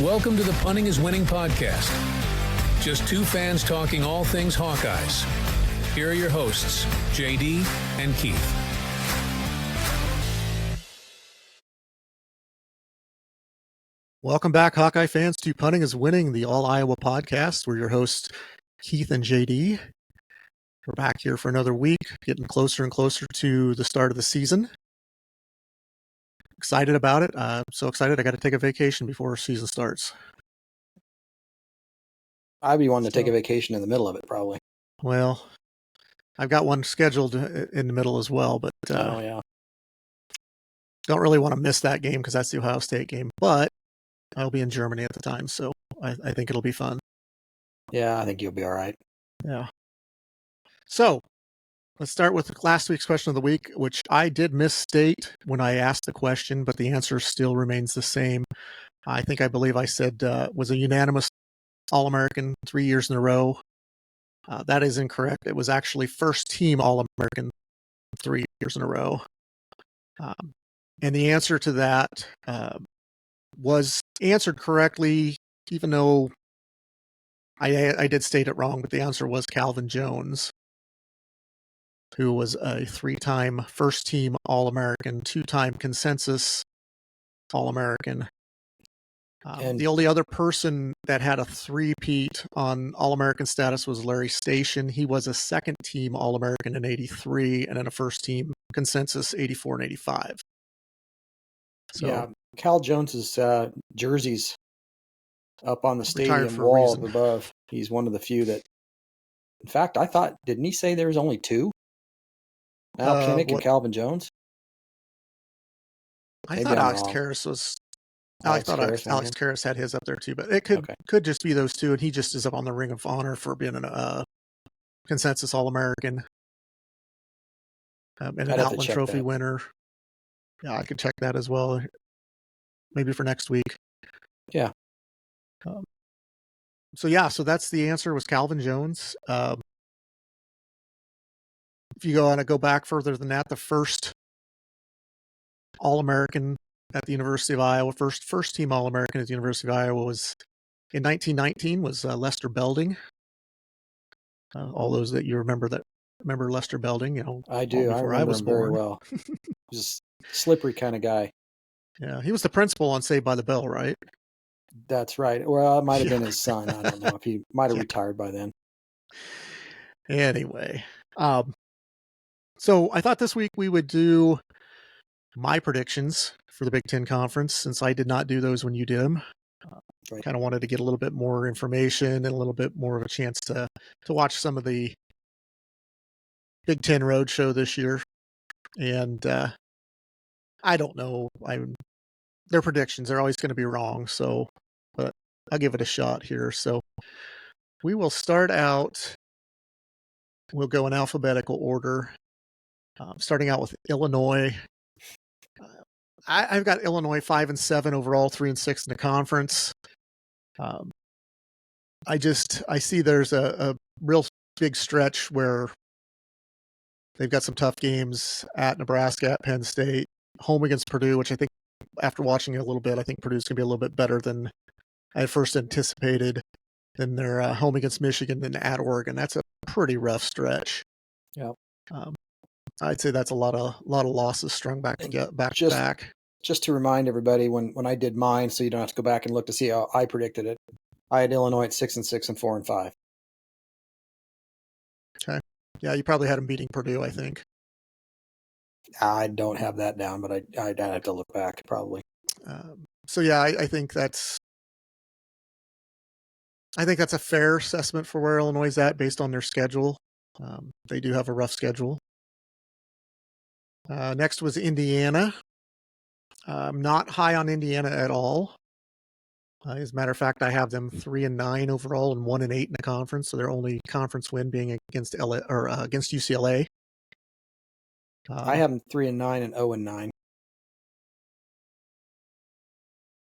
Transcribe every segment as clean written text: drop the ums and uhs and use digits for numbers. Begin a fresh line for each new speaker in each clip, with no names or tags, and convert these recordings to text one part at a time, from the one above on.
Welcome to the Punting is Winning podcast. Just two fans talking all things Hawkeyes. Here are your hosts, JD and Keith.
Welcome back, Hawkeye fans, to Punting is Winning, the All-Iowa podcast. We're your hosts, Keith and JD. We're back here for another week, getting closer and closer to the start of the season. Excited about it. So excited, I got to take a vacation before our season starts.
I'd be wanting to take a vacation in the middle of it, probably.
Well, I've got one scheduled in the middle as well, but
yeah.
Don't really want to miss that game because that's the Ohio State game. But I'll be in Germany at the time, so I think it'll be fun.
Yeah, I think you'll be all right.
Yeah. So let's start with last week's question of the week, which I did misstate when I asked the question, but the answer still remains the same. I believe I said was a unanimous All-American 3 years in a row. That is incorrect. It was actually first team All-American 3 years in a row. And the answer to that was answered correctly, even though I did state it wrong, but the answer was Calvin Jones, who was a 3-time first-team All-American, 2-time consensus All-American. And the only other person that had a three-peat on All-American status was Larry Station. He was a second-team All-American in 83 and then a first-team consensus 84 and 85. So,
yeah, Cal Jones's jersey's up on the stadium wall up above. He's one of the few that, in fact, I thought, didn't he say there was only two? Al Kinnick and Calvin Jones?
I thought Alex Karras was... I thought Alex Karras had his up there too, but it could just be those two, and he just is up on the Ring of Honor for being a consensus All-American and an Outland Trophy winner. Yeah, I could check that as well, maybe for next week.
Yeah.
So that's the answer, was Calvin Jones. If you want to go back further than that, the first All-American at the University of Iowa, first team All-American at the University of Iowa was in 1919 was Lester Belding. All those that you remember Lester Belding,
I do. I remember him very well. Just slippery kind of guy.
Yeah, he was the principal on Saved by the Bell, right?
That's right. Well, it might have been his son. I don't know if he might have retired by then.
Anyway, so I thought this week we would do my predictions for the Big Ten Conference, since I did not do those when you did them.
Right.
Kind of wanted to get a little bit more information and a little bit more of a chance to watch some of the Big Ten Roadshow this year. And I don't know. Their predictions are always going to be wrong, but I'll give it a shot here. So we will start out. We'll go in alphabetical order, starting out with Illinois. I've got Illinois 5-7 overall, 3-6 in the conference. I see there's a real big stretch where they've got some tough games at Nebraska, at Penn State, home against Purdue, which I think after watching it a little bit, I think Purdue's going to be a little bit better than I had first anticipated. Then they're home against Michigan, then at Oregon. That's a pretty rough stretch.
Yeah.
I'd say that's a lot of losses strung back to back.
Just to remind everybody, when I did mine, so you don't have to go back and look to see how I predicted it, I had Illinois at 6-6 and 4-5.
Okay. Yeah, you probably had them beating Purdue, I think.
I don't have that down, but I'd have to look back probably.
So yeah, I think that's a fair assessment for where Illinois is at based on their schedule. They do have a rough schedule. Next was Indiana. I'm not high on Indiana at all. As a matter of fact, I have them 3-9 overall and 1-8 in the conference. So their only conference win being against against UCLA.
I have them 3-9 and 0-9.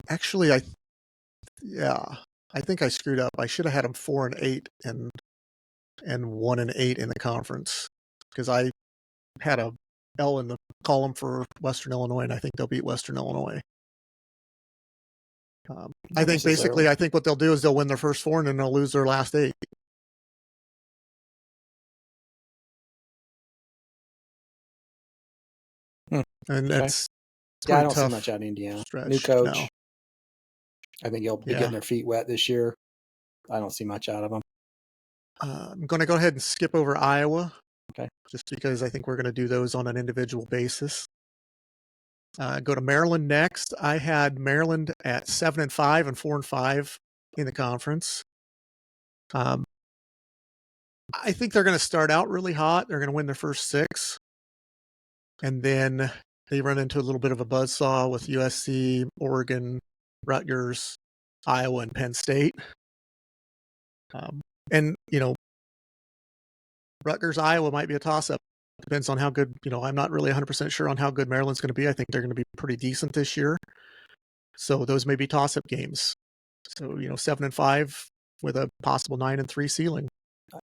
Actually, I think I screwed up. I should have had them 4-8 and 1-8 in the conference, because I had a L in the column for Western Illinois, and I think they'll beat Western Illinois. I think basically, I think what they'll do is they'll win their first 4 and then they'll lose their last 8. And that's
I don't see much out of Indiana.
Stretch.
New coach.
No.
I think he'll be getting their feet wet this year. I don't see much out of them.
I'm going to go ahead and skip over Iowa.
Okay.
Just because I think we're going to do those on an individual basis. Go to Maryland next. I had Maryland at 7-5 and 4-5 in the conference. I think they're going to start out really hot. They're going to win their first 6. And then they run into a little bit of a buzzsaw with USC, Oregon, Rutgers, Iowa, and Penn State. And, Rutgers, Iowa might be a toss-up. Depends on how good, I'm not really 100% sure on how good Maryland's going to be. I think they're going to be pretty decent this year. So those may be toss-up games. So, 7-5 with a possible 9-3 ceiling.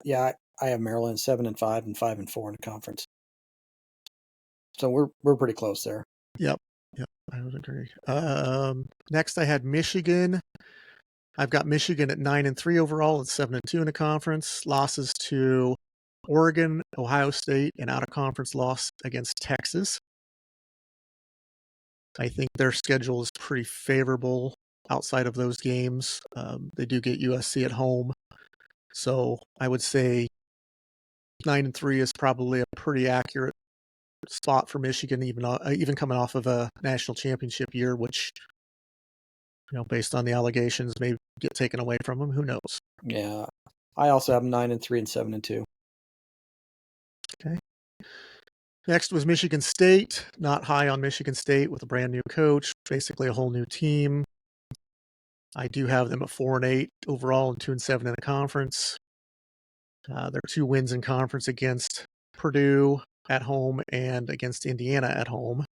Yeah, I have Maryland 7-5 and 5-4 in the conference. So we're pretty close there.
Yep, I would agree. Next, I had Michigan. I've got Michigan at 9-3 overall and 7-2 in the conference. Losses to Oregon, Ohio State, and out-of-conference loss against Texas. I think their schedule is pretty favorable outside of those games. They do get USC at home. So I would say 9-3 is probably a pretty accurate spot for Michigan, even coming off of a national championship year, which, based on the allegations, may get taken away from them. Who knows?
Yeah. I also have 9-3 and 7-2.
Okay. Next was Michigan State. Not high on Michigan State with a brand new coach, basically a whole new team. I do have them at 4-8 overall and 2-7 in the conference. Their 2 wins in conference against Purdue at home and against Indiana at home.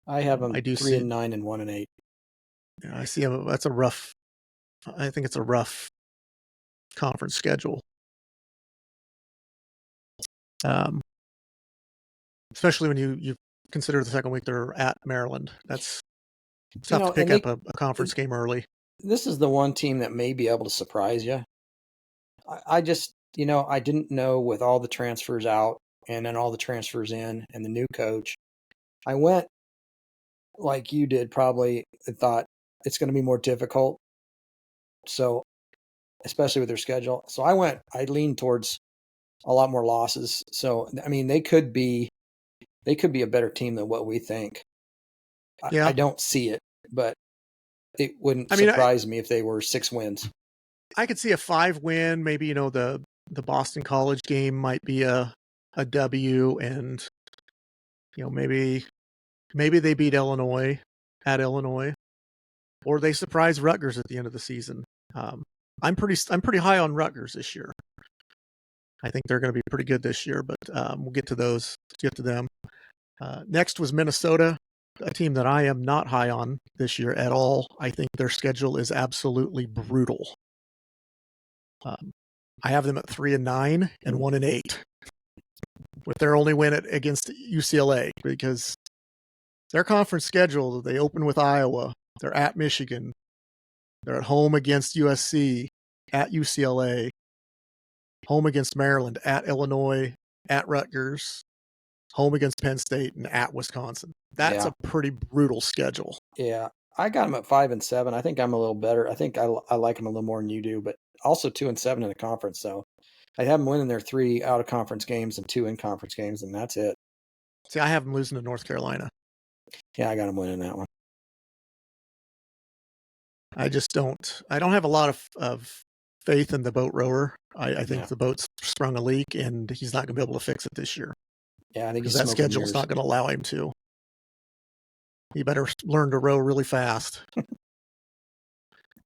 I have them 3-9 and 1-8.
Yeah, I see them. I think it's a rough conference schedule. Especially when you consider the second week they're at Maryland. That's tough to pick up a conference game early.
This is the one team that may be able to surprise you. I just, I didn't know with all the transfers out and then all the transfers in and the new coach. I went like you did probably and thought it's going to be more difficult. So, especially with their schedule. So I leaned towards a lot more losses. So, I mean, they could be a better team than what we think. Yeah. I don't see it, but it wouldn't surprise me if they were 6 wins.
I could see a 5-win. Maybe, the Boston College game might be a W, and, maybe they beat Illinois at Illinois, or they surprise Rutgers at the end of the season. I'm pretty high on Rutgers this year. I think they're going to be pretty good this year, but we'll get to them. Next was Minnesota, a team that I am not high on this year at all. I think their schedule is absolutely brutal. I have them at 3-9 and 1-8 with their only win against UCLA, because their conference schedule, they open with Iowa, they're at Michigan, they're at home against USC, at UCLA, home against Maryland, at Illinois, at Rutgers, home against Penn State, and at Wisconsin. That's a pretty brutal schedule.
Yeah. I got them at 5-7. I think I'm a little better. I think I like them a little more than you do, but also 2-7 in the conference. So I have them winning their 3 out of conference games and 2 in conference games, and that's it.
See, I have them losing to North Carolina.
Yeah, I got them winning that one.
I don't have a lot of faith in the boat rower. I think the boat's sprung a leak, and he's not going to be able to fix it this year.
Yeah, I think
that schedule's not going to allow him to. He better learn to row really fast.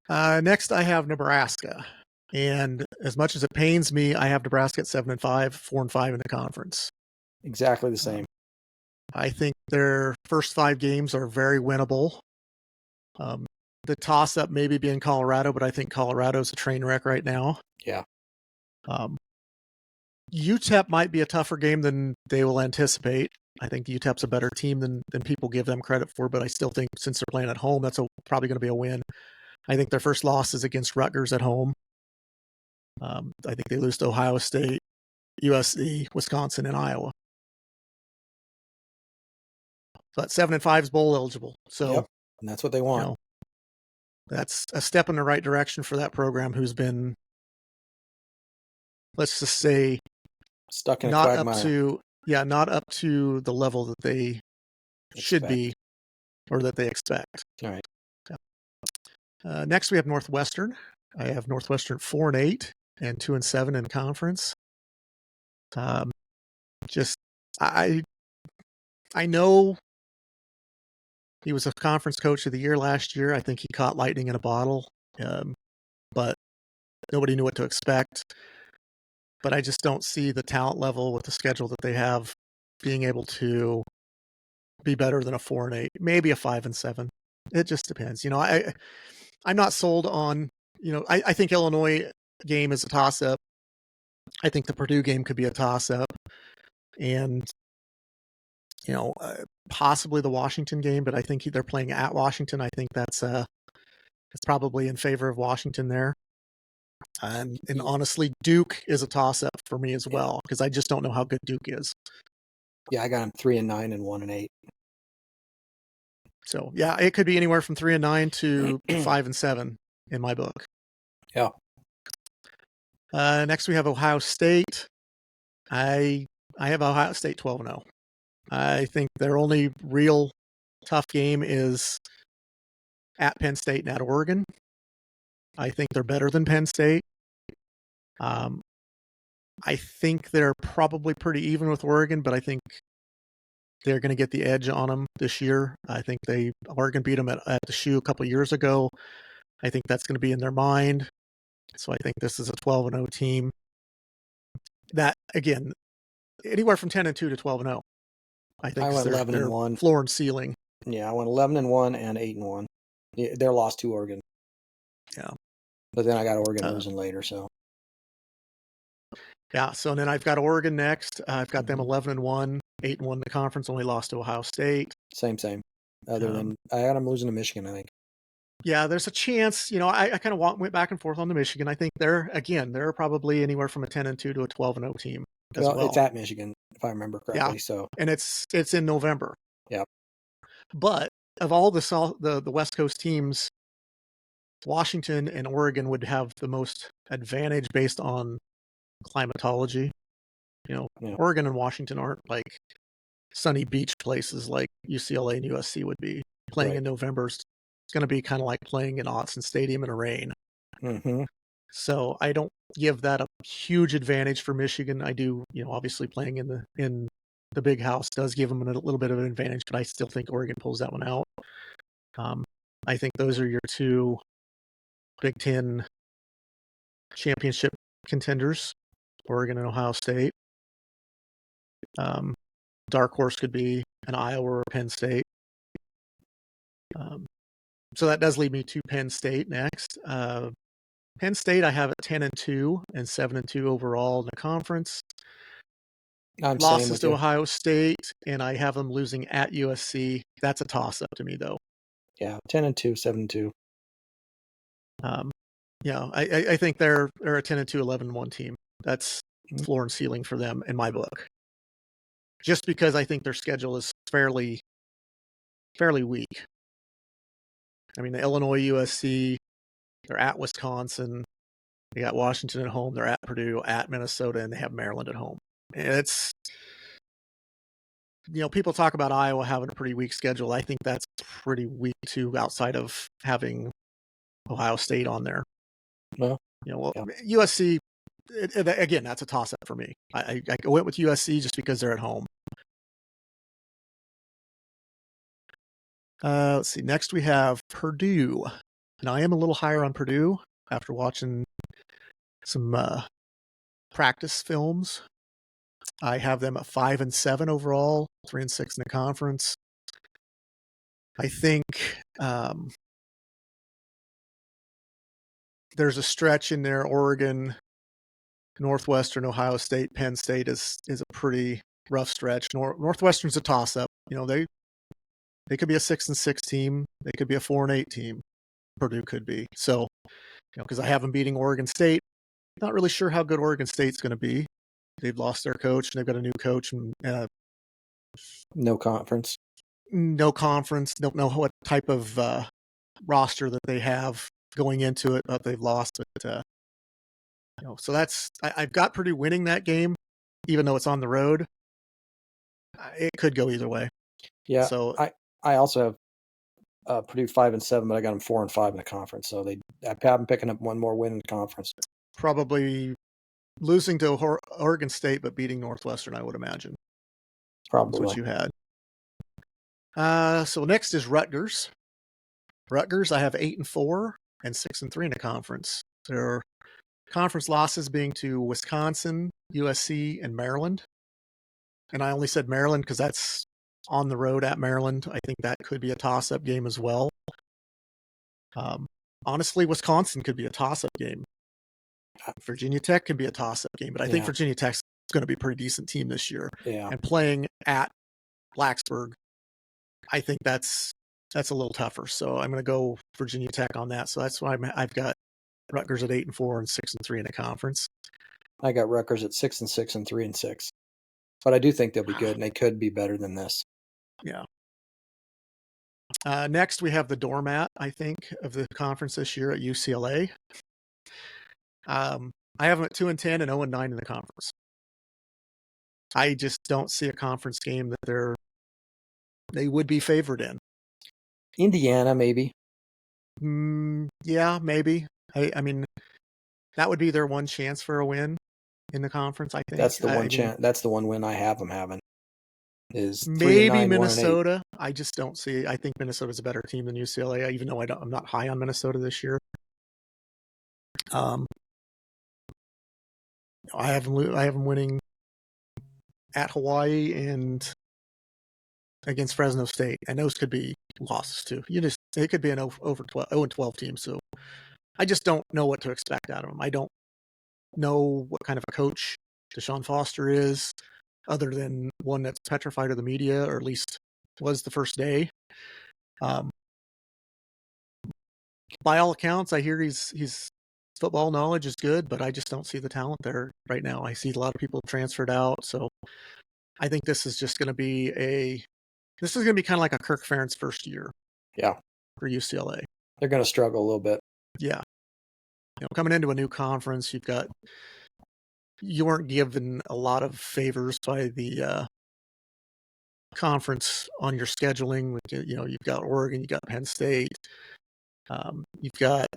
Next, I have Nebraska. And as much as it pains me, I have Nebraska at 7-5, 4-5 in the conference.
Exactly the same.
I think their first 5 games are very winnable. The toss-up maybe being Colorado, but I think Colorado's a train wreck right now.
Yeah.
UTEP might be a tougher game than they will anticipate. I think UTEP's a better team than people give them credit for, but I still think since they're playing at home, that's probably going to be a win. I think their first loss is against Rutgers at home. I think they lose to Ohio State, USC, Wisconsin, and Iowa. But 7-5 is bowl eligible. So
yep. And that's what they want.
That's a step in the right direction for that program who's been, let's just say,
stuck in a
not
quagmire.
Not up to the level that they should be or that they expect.
All right.
Yeah. Next, we have Northwestern. I have Northwestern 4-8 and 2-7 in conference. I know he was a conference coach of the year last year. I think he caught lightning in a bottle, but nobody knew what to expect. But I just don't see the talent level with the schedule that they have being able to be better than a 4-8, maybe a 5-7. It just depends. I'm not sold on, I think Illinois game is a toss-up. I think the Purdue game could be a toss-up. And, possibly the Washington game, but I think they're playing at Washington. I think that's it's probably in favor of Washington there. And honestly, Duke is a toss-up for me as well, because I just don't know how good Duke is.
Yeah, I got them 3-9 and 1-8.
So yeah, it could be anywhere from 3-9 to 5-7 in my book.
Yeah.
Next we have Ohio State. I have Ohio State 12-0. I think their only real tough game is at Penn State and at Oregon. I think they're better than Penn State. I think they're probably pretty even with Oregon, but I think they're going to get the edge on them this year. I think Oregon beat them at the shoe a couple of years ago. I think that's going to be in their mind. So I think this is a 12-0 team. That, again, anywhere from 10-2 to 12-0. I think
I went
11-1. Floor and ceiling.
Yeah, I went 11-1 and 8-1. Yeah, they're lost to Oregon.
Yeah.
But then I got Oregon losing later, so.
Yeah, so then I've got Oregon next. I've got them 11-1, 8-1 in the conference, only lost to Ohio State.
Same. Other than I had them losing to Michigan, I think.
Yeah, there's a chance. I kind of went back and forth on the Michigan. I think they're probably anywhere from a 10-2 to a 12-0 team. Well,
it's at Michigan, if I remember correctly.
Yeah.
So,
and it's in November.
Yeah.
But of all the West Coast teams, Washington and Oregon would have the most advantage based on climatology. Oregon and Washington aren't like sunny beach places like UCLA and USC would be. Playing in November is going to be kind of like playing in Autzen Stadium in the rain.
Mm-hmm.
So I don't give that a huge advantage for Michigan. I do, obviously playing in the big house does give them a little bit of an advantage, but I still think Oregon pulls that one out. I think those are your two Big Ten championship contenders, Oregon and Ohio State. Dark horse could be an Iowa or Penn State. So that does lead me to Penn State next. Penn State, I have at 10-2 and 7-2 overall in the conference. Losses to Ohio State, and I have them losing at USC. That's a toss-up to me, though.
Yeah, 10-2, 7-2.
I think they're a 10-2, 11-1 team. That's floor and ceiling for them in my book. Just because I think their schedule is fairly weak. I mean, the Illinois, USC, they're at Wisconsin. They got Washington at home. They're at Purdue, at Minnesota, and they have Maryland at home. And it's, people talk about Iowa having a pretty weak schedule. I think that's pretty weak too, outside of having Ohio State on there.
Well,
USC, again, that's a toss-up for me. I went with USC just because they're at home. Let's see. Next, we have Purdue. And I am a little higher on Purdue after watching some practice films. I have them at 5-7 overall, 3-6 in the conference. I think there's a stretch in there. Oregon, Northwestern, Ohio State, Penn State is a pretty rough stretch. Northwestern's a toss-up. They could be a 6-6 team. They could be a 4-8 team. Purdue could be. So, because I have them beating Oregon State. Not really sure how good Oregon State's going to be. They've lost their coach, and they've got a new coach. And
no conference.
Don't know what type of roster that they have going into it, but they've lost. But so that's I've got Purdue winning that game, even though it's on the road. It could go either way.
Yeah.
So
I also have Purdue 5-7, but I got them 4-5 in the conference. So I have them picking up one more win in the conference.
Probably losing to Oregon State, but beating Northwestern, I would imagine.
Probably.
That's what you had. So next is Rutgers. Rutgers, I have 8-4 and 6-3 in the conference. Their conference losses being to Wisconsin, USC, and Maryland. And I only said Maryland because that's on the road at Maryland. I think that could be a toss-up game as well. Honestly, Wisconsin could be a toss-up game. Virginia Tech can be a toss-up game, but I think Virginia Tech's going to be a pretty decent team this year.
Yeah.
And playing at Blacksburg, I think that's a little tougher. So I'm going to go Virginia Tech on that. So that's why I've got Rutgers at 8-4 and 6-3 in the conference.
I got Rutgers at 6-6 and 3-6. But I do think they'll be good, and they could be better than this.
Yeah. Next, we have the doormat, I think, of the conference this year at UCLA. I have them at 2-10 and 0-9 in the conference. I just don't see a conference game that they would be favored in.
Indiana, maybe.
Yeah, maybe. I mean, that would be their one chance for a win in the conference, I think.
That's the one chance. That's the one win I have them having. Is
maybe Minnesota. I just don't see. I think Minnesota's a better team than UCLA, even though I'm not high on Minnesota this year. I have them winning at Hawaii and against Fresno State, and those could be losses too. It could be an 0-12 team. So I just don't know what to expect out of them. I don't know what kind of a coach Deshaun Foster is, other than one that's petrified of the media, or at least was the first day. By all accounts, I hear his football knowledge is good, but I just don't see the talent there right now. I see a lot of people transferred out, so I think this is just going to be kind of like a Kirk Ferentz first year.
Yeah,
for UCLA,
they're going to struggle a little bit.
Yeah, coming into a new conference, you weren't given a lot of favors by the conference on your scheduling. You've got Oregon, you got Penn State, you've got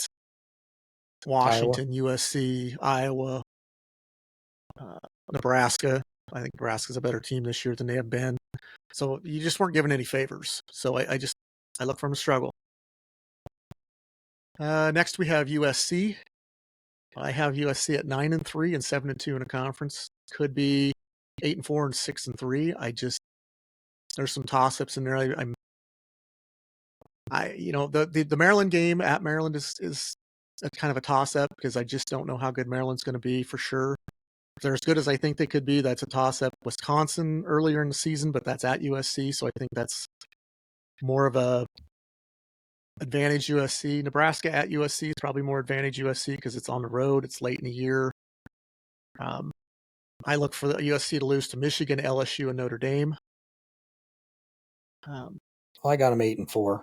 Washington, Iowa. USC, Iowa, Nebraska. I think Nebraska's a better team this year than they have been. So you just weren't given any favors. So I look for them to struggle. Next we have USC. I have USC at 9-3 and 7-2 in a conference. Could be 8-4 and 6-3. There's some toss-ups in there. The Maryland game at Maryland is a kind of a toss-up because I just don't know how good Maryland's going to be for sure. If they're as good as I think they could be, that's a toss-up. Wisconsin earlier in the season, but that's at USC, so I think that's more of a advantage USC. Nebraska at USC is probably more advantage USC because it's on the road. It's late in the year. I look for the USC to lose to Michigan, LSU, and Notre Dame.
I got them 8-4,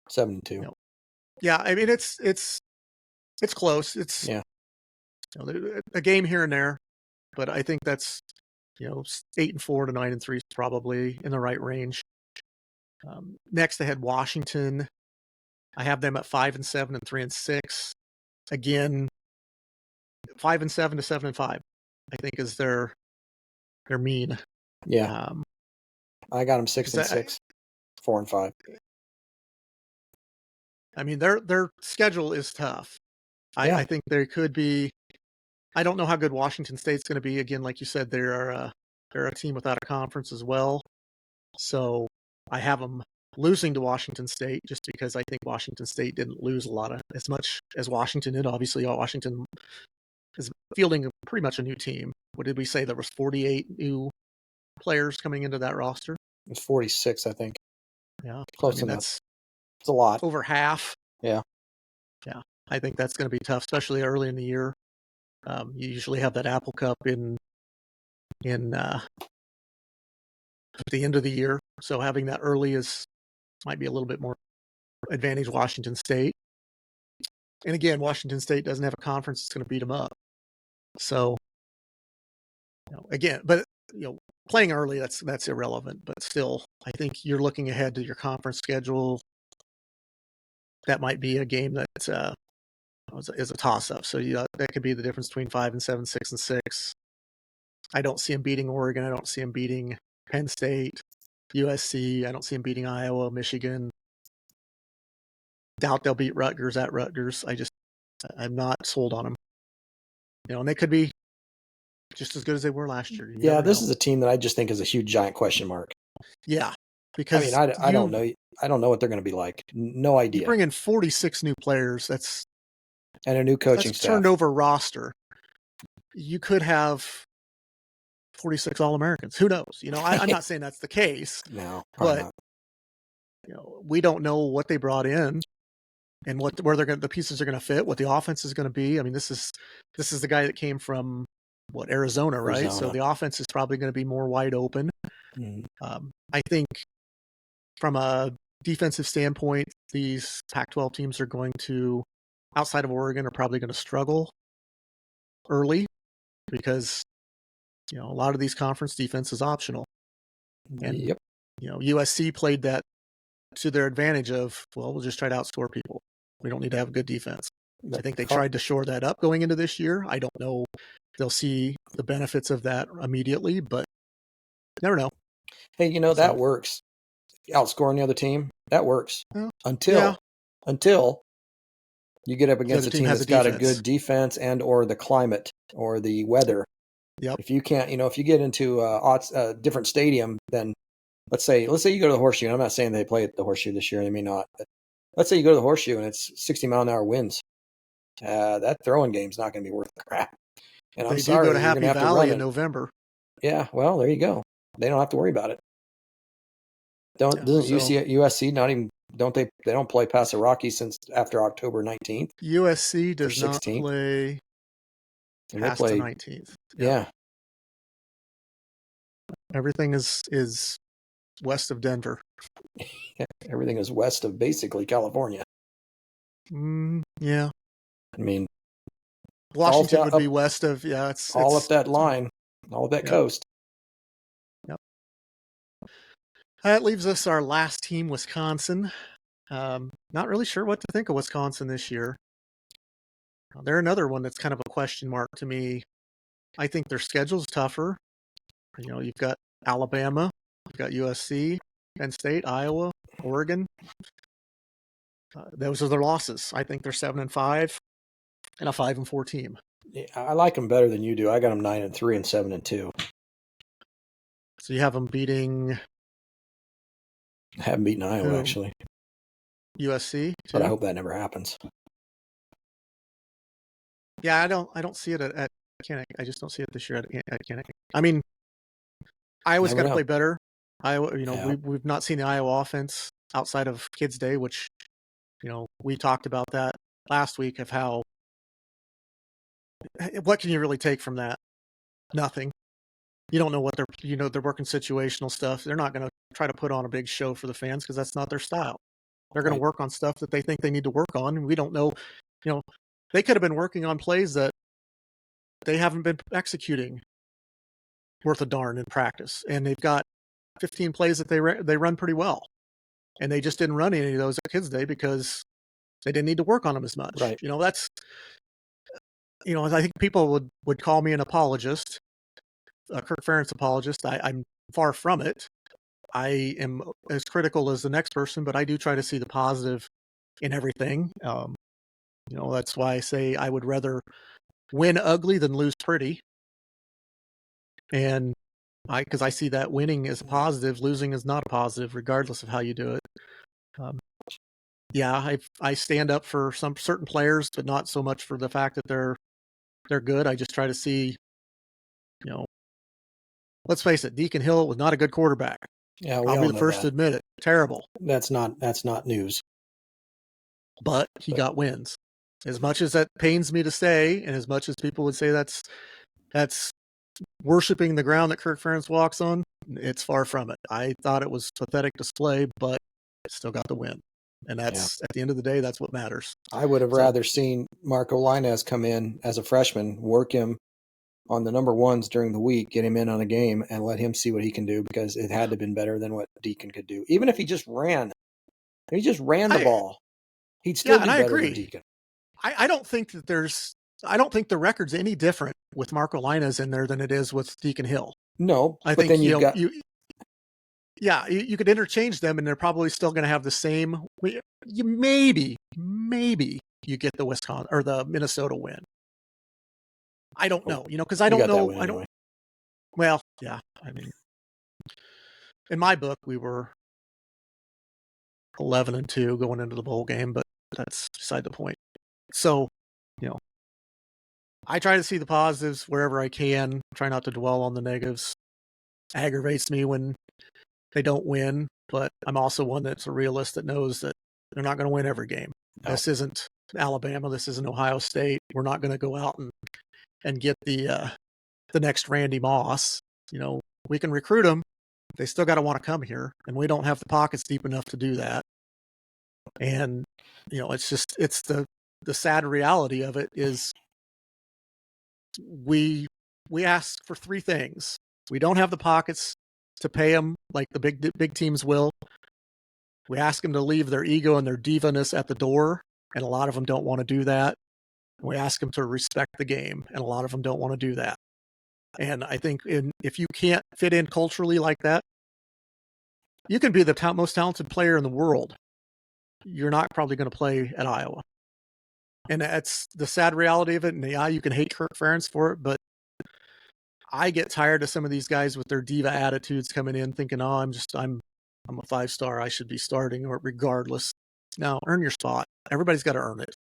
7-2.
Yeah, I mean it's close. It's a game here and there, but I think that's 8-4 to 9-3 is probably in the right range. Next, I had Washington. I have them at 5-7 and 3-6. Again, 5-7 to 7-5. I think is their mean.
Yeah. I got them 6-6, 4-5.
I mean, their schedule is tough. I think there could be. I don't know how good Washington State's going to be. Again, like you said, they're a team without a conference as well. So I have them losing to Washington State just because I think Washington State didn't lose as much as Washington did. Obviously, Washington is fielding pretty much a new team. What did we say? There was 48 new players coming into that roster.
It's 46, I think.
Yeah.
Close enough. It's a lot.
Over half.
Yeah.
Yeah. I think that's going to be tough, especially early in the year. You usually have that Apple Cup in at the end of the year. So having that early might be a little bit more advantage Washington State. And again, Washington State doesn't have a conference that's going to beat them up. So, again, but playing early, that's irrelevant. But still, I think you're looking ahead to your conference schedule. That might be a game that is a toss-up. So that could be the difference between 5-7, 6-6. I don't see them beating Oregon. I don't see them beating Penn State, USC. I don't see them beating Iowa, Michigan. Doubt they'll beat Rutgers at Rutgers. I'm not sold on them. And they could be just as good as they were last year.
Yeah, this is a team that I just think is a huge, giant question mark.
Yeah, because
I don't know. I don't know what they're going to be like. No idea.
You bring in 46 new players.
And a new coaching staff.
Turned over roster. You could have 46 All-Americans. Who knows? I'm not saying that's the case.
No,
but not. We don't know what they brought in and where the pieces are going to fit, what the offense is going to be. I mean, this is the guy that came from Arizona, right? So the offense is probably going to be more wide open.
Mm-hmm.
I think from a defensive standpoint, these Pac-12 teams are going to, outside of Oregon, are probably going to struggle early because a lot of these conference defense is optional. And USC played that to their advantage of, we'll just try to outscore people. We don't need to have a good defense. I think they tried to shore that up going into this year. I don't know if they'll see the benefits of that immediately, but never know.
Hey, that works. Outscoring the other team, that works.
Yeah.
Until you get up against a team that's got a good defense and or the climate or the weather.
Yep.
If you can't, if you get into a different stadium, then let's say you go to the Horseshoe. And I'm not saying they play at the Horseshoe this year. They may not. But let's say you go to the Horseshoe and it's 60-mile-an-hour winds. That throwing game's not going to be worth the crap. And I'm sorry,
go to Happy Valley in November.
Yeah, well, there you go. They don't have to worry about it. Doesn't USC not even they don't play past the Rockies since after October 19th.
USC does not play past the 19th.
Yeah.
Everything is west of Denver.
Everything is west of basically California.
Yeah.
I mean,
Washington would be west of, it's
all up that line, all of that coast.
Yep. That leaves us our last team, Wisconsin. Not really sure what to think of Wisconsin this year. They're another one that's kind of a question mark to me. I think their schedule's tougher. You've got Alabama, you've got USC, Penn State, Iowa, Oregon. Those are their losses. I think they're 7-5 and a 5-4 team.
Yeah, I like them better than you do. I got them 9-3 and 7-2.
So you have them beating.
I haven't beaten Iowa actually.
USC, too?
But I hope that never happens.
Yeah, I don't see it at Kinnick. I just don't see it this year at Kinnick. I mean, Iowa's got to play better. Iowa, we've not seen the Iowa offense outside of Kids Day, which, we talked about that last week of how. What can you really take from that? Nothing. You don't know what they're working situational stuff. They're not going to try to put on a big show for the fans because that's not their style. They're going to work on stuff that they think they need to work on, and we don't know. They could have been working on plays that they haven't been executing worth a darn in practice, and they've got 15 plays that they run pretty well, and they just didn't run any of those at Kids Day because they didn't need to work on them as much.
Right.
That's. I think people would call me an apologist, a Kirk Ferentz apologist. I'm far from it. I am as critical as the next person, but I do try to see the positive in everything. That's why I say I would rather win ugly than lose pretty. And because I see that winning is a positive, losing is not a positive, regardless of how you do it. I stand up for some certain players, but not so much for the fact that they're good. I just try to see, let's face it, Deacon Hill was not a good quarterback.
Yeah, we
I'll
all
be the
know
first to
that.
admit it. Terrible.
That's not news.
But he got wins. As much as that pains me to say, and as much as people would say that's worshiping the ground that Kirk Ferentz walks on, it's far from it. I thought it was pathetic display, but still got the win. And that's at the end of the day, that's what matters.
I would have rather seen Marco Linez come in as a freshman, work him on the number ones during the week, get him in on a game, and let him see what he can do, because it had to have been better than what Deacon could do. Even if he just ran the ball, he'd still be better than Deacon.
I don't think the record's any different with Marco Linez in there than it is with Deacon Hill.
No,
I think you could interchange them, and they're probably still going to have the same. Maybe you get the Wisconsin or the Minnesota win. I don't know, because I don't know. I don't. Well, yeah. I mean, in my book, we were 11-2 going into the bowl game, but that's beside the point. So, I try to see the positives wherever I can. Try not to dwell on the negatives. Aggravates me when they don't win, but I'm also one that's a realist that knows that they're not going to win every game. No. This isn't Alabama. This isn't Ohio State. We're not going to go out and get the next Randy Moss. We can recruit them. They still got to want to come here, and we don't have the pockets deep enough to do that. And it's the sad reality of it is we ask for three things. We don't have the pockets to pay them like the big teams will. We ask them to leave their ego and their diva-ness at the door, and a lot of them don't want to do that. We ask them to respect the game, and a lot of them don't want to do that. And I think if you can't fit in culturally like that, you can be the most talented player in the world. You're not probably going to play at Iowa. And that's the sad reality of it. And yeah, you can hate Kirk Ferentz for it, but I get tired of some of these guys with their diva attitudes coming in thinking, oh, I'm a 5-star. I should be starting or regardless. Now, earn your spot. Everybody's got to earn it.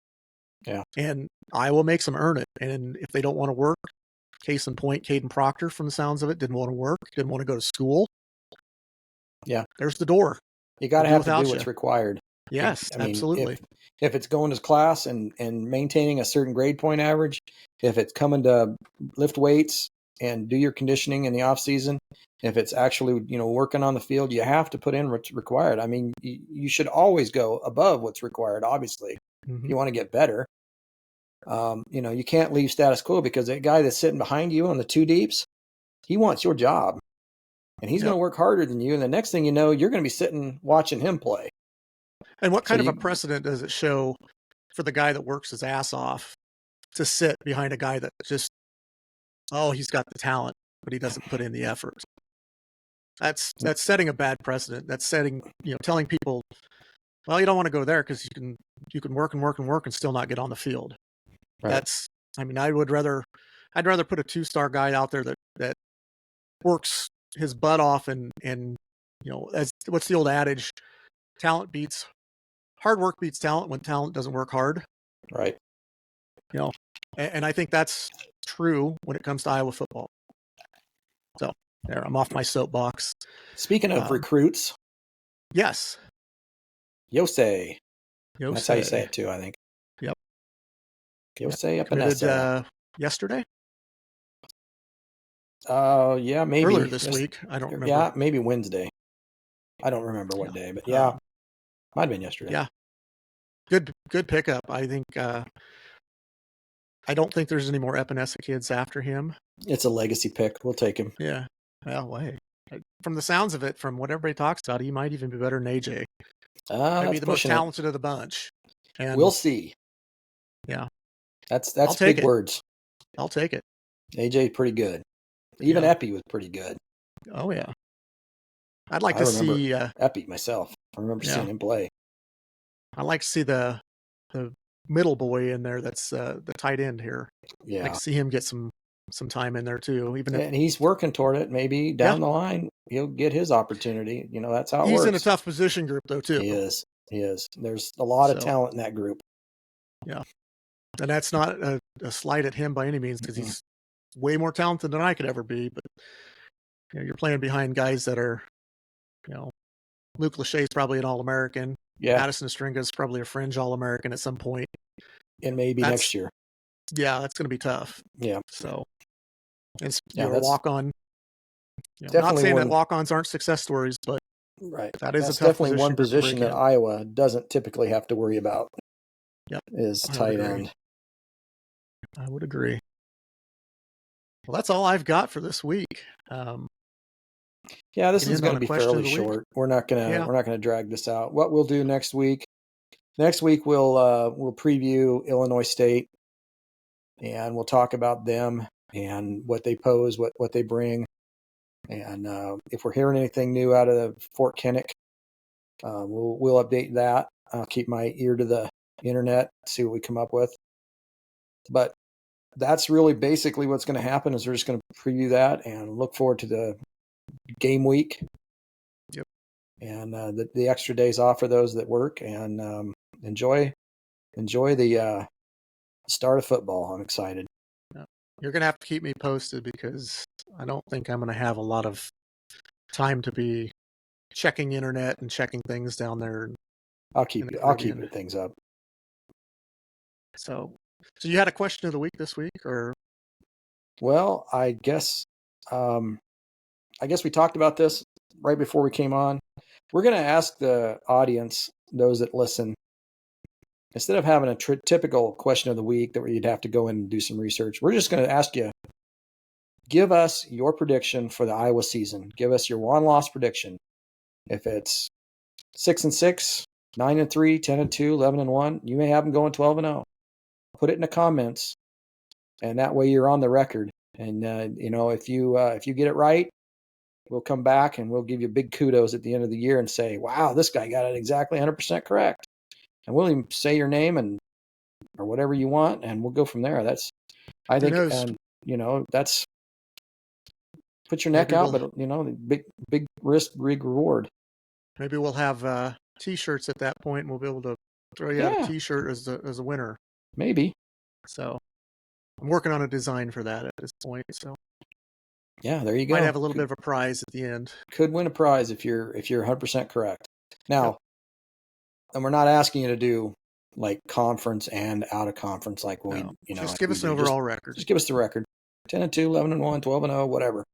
Yeah.
And Iowa makes them earn it. And if they don't want to work, case in point, Caden Proctor, from the sounds of it, didn't want to work, didn't want to go to school.
Yeah.
There's the door.
You got to have to do what's required.
Yes, I mean, absolutely.
If it's going to class and maintaining a certain grade point average, if it's coming to lift weights and do your conditioning in the off season, if it's actually, working on the field, you have to put in what's required. I mean, you should always go above what's required, obviously. Mm-hmm. If you want to get better. You can't leave status quo, because that guy that's sitting behind you on the two deeps, he wants your job, and he's going to work harder than you. And the next thing you know, you're going to be sitting watching him play.
And what kind of a precedent does it show for the guy that works his ass off to sit behind a guy that just, he's got the talent, but he doesn't put in the effort? That's setting a bad precedent. That's setting, telling people, well, you don't want to go there because you can work and work and work and still not get on the field. Right. I'd rather put a 2-star guy out there that works his butt off and what's the old adage? Hard work beats talent when talent doesn't work hard.
Right.
And I think that's true when it comes to Iowa football. So there, I'm off my soapbox.
Speaking of recruits.
Yes.
Yosei. That's how you say it too, I think.
Yep.
Yosei Epinesa.
Yesterday?
Yeah, maybe.
Earlier this week. I don't remember.
Yeah, maybe Wednesday. I don't remember what day, but yeah. Might have been yesterday.
Yeah. Good pickup. I think I don't think there's any more Epinesa kids after him.
It's a legacy pick. We'll take him.
Yeah. Well, hey. From the sounds of it, from what everybody talks about, he might even be better than AJ. Might be the most talented of the bunch. And
we'll see.
Yeah.
That's big words.
I'll take it.
AJ pretty good. Even Epi was pretty good.
Oh yeah. I'd like to see
Epi myself. I remember seeing him play.
I'd like to see the middle boy in there. That's the tight end here.
Yeah.
I'd like to see him get some time in there too.
And he's working toward it. Maybe down the line he'll get his opportunity. That's how it works.
He's in a tough position group though too.
He is. There's a lot of talent in that group.
Yeah. And that's not a slight at him by any means, because he's way more talented than I could ever be. But you're playing behind guys that are, Luke Lachey is probably an All-American.
Yeah.
Madison Stringa is probably a fringe All-American at some point.
And maybe next year.
Yeah, that's going to be tough.
Yeah.
So, and
yeah,
you're a walk-on.
Definitely
not saying that walk-ons aren't success stories, but that is
that's
a tough
definitely one position that Iowa doesn't typically have to worry about.
Yep.
Is tight end.
I would agree. Well, that's all I've got for this week.
Yeah, this is going to be fairly short. We're not gonna drag this out. What we'll do next week we'll preview Illinois State, and we'll talk about them and what they pose, what they bring, and if we're hearing anything new out of Fort Kinnick, we'll update that. I'll keep my ear to the internet, see what we come up with. But that's really basically what's going to happen. Is we're just going to preview that and look forward to the game week.
Yep. And
the extra days off for those that work, and enjoy the start of football. I'm excited.
You're going to have to keep me posted because I don't think I'm going to have a lot of time to be checking internet and checking things down there.
I'll keep things up.
So you had a question of the week this week, or?
Well, I guess we talked about this right before we came on. We're going to ask the audience, those that listen, instead of having a typical question of the week that you'd have to go in and do some research, we're just going to ask you, give us your prediction for the Iowa season. Give us your one-loss prediction. If it's 6-6, 9-3, 10-2, 11-1, you may have them going 12-0. Put it in the comments, and that way you're on the record. And if you get it right, we'll come back and we'll give you big kudos at the end of the year and say, "Wow, this guy got it exactly 100% correct." And we'll even say your name or whatever you want, and we'll go from there. That's, I think, that's put your neck out, but big risk, big reward.
Maybe we'll have T-shirts at that point, and we'll be able to throw you out a T-shirt as a winner.
Maybe.
So I'm working on a design for that at this point. So
yeah, there you go.
Might have a little bit of a prize at the end.
Could win a prize if you're 100% correct. Now, and we're not asking you to do like conference and out of conference like
just give us an overall record.
Just give us the record. 10-2, 11-1, 12-0, whatever.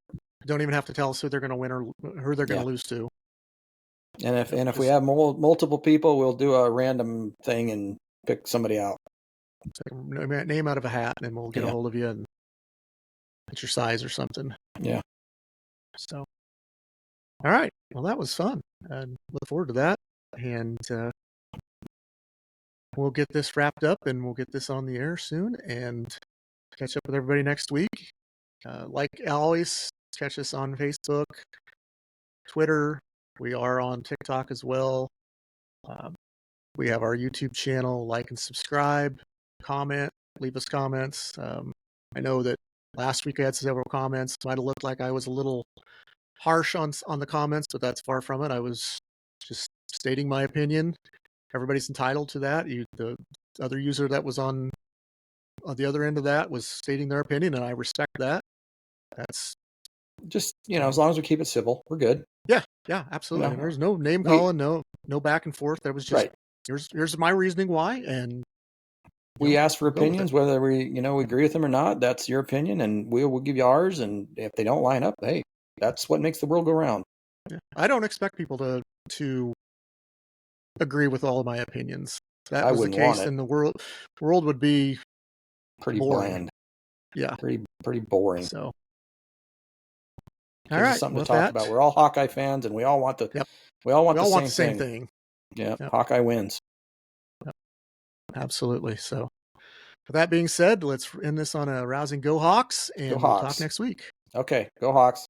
Don't even have to tell us who they're going to win or who they're going to lose to.
And if we have multiple people, we'll do a random thing and pick somebody out.
Take a name out of a hat, and then we'll get a hold of you and get your size or something.
Yeah.
So, all right. Well, that was fun. I look forward to that. And we'll get this wrapped up, and we'll get this on the air soon and catch up with everybody next week. Like always, catch us on Facebook, Twitter. We are on TikTok as well. We have our YouTube channel. Like and subscribe. Comment. Leave us comments. I know that last week I had several comments. Might have looked like I was a little harsh on the comments, but that's far from it. I was just stating my opinion. Everybody's entitled to that. The other user that was on the other end of that was stating their opinion, and I respect that. That's
just, as long as we keep it civil, we're good.
Yeah, absolutely. There's no name calling, no back and forth. There was just here's my reasoning why, and
we ask for opinions, whether we agree with them or not. That's your opinion, and we'll give you ours. And if they don't line up, hey, that's what makes the world go round.
Yeah. I don't expect people to agree with all of my opinions. If that was the case, then the world would be
pretty
boring.
Bland.
Yeah,
pretty boring.
So,
all right, something to talk about. We're all Hawkeye fans, and we all want the same thing. Yeah, Hawkeye wins.
Yep. Absolutely. So, with that being said, let's end this on a rousing Go Hawks, and we'll talk next week.
Okay, Go Hawks.